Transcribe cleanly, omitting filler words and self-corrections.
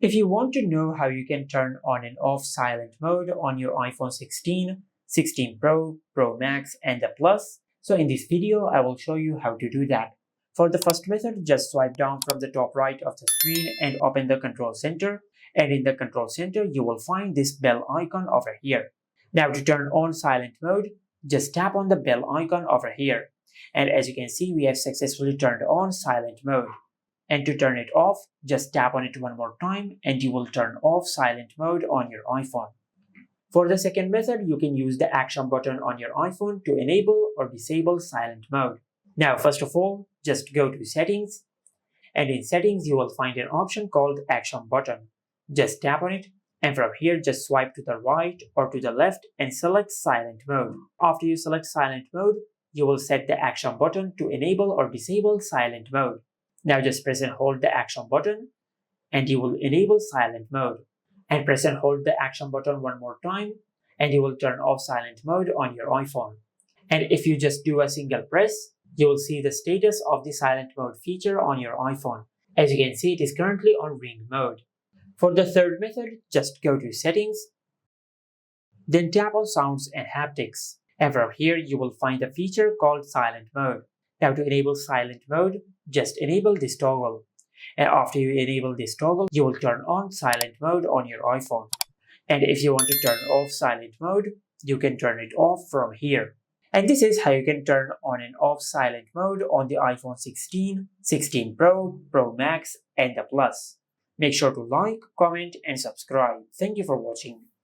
If you want to know how you can turn on and off silent mode on your iPhone 16, 16 Pro, Pro Max, and the Plus, so in this video I will show you how to do that. For the first method, just swipe down from the top right of the screen and open the control center. And in the control center, you will find this bell icon over here. Now to turn on silent mode, just tap on the bell icon over here. And as you can see, we have successfully turned on silent mode. And to turn it off, just tap on it one more time and you will turn off silent mode on your iPhone. For the second method, you can use the action button on your iPhone to enable or disable silent mode. Now, first of all, just go to settings, and in settings, you will find an option called action button. Just tap on it, and from here, just swipe to the right or to the left and select silent mode. After you select silent mode, you will set the action button to enable or disable silent mode. Now just press and hold the action button and you will enable silent mode. And press and hold the action button one more time and you will turn off silent mode on your iPhone. And if you just do a single press, you will see the status of the silent mode feature on your iPhone. As you can see, it is currently on ring mode. For the third method, just go to settings, then tap on sounds and haptics. And from here, you will find a feature called silent mode. Now to enable silent mode, just enable this toggle. And after you enable this toggle, you will turn on silent mode on your iPhone. And if you want to turn off silent mode, you can turn it off from here. And this is how you can turn on and off silent mode on the iPhone 16, 16 Pro, Pro Max, and the Plus. Make sure to like, comment, and subscribe. Thank you for watching.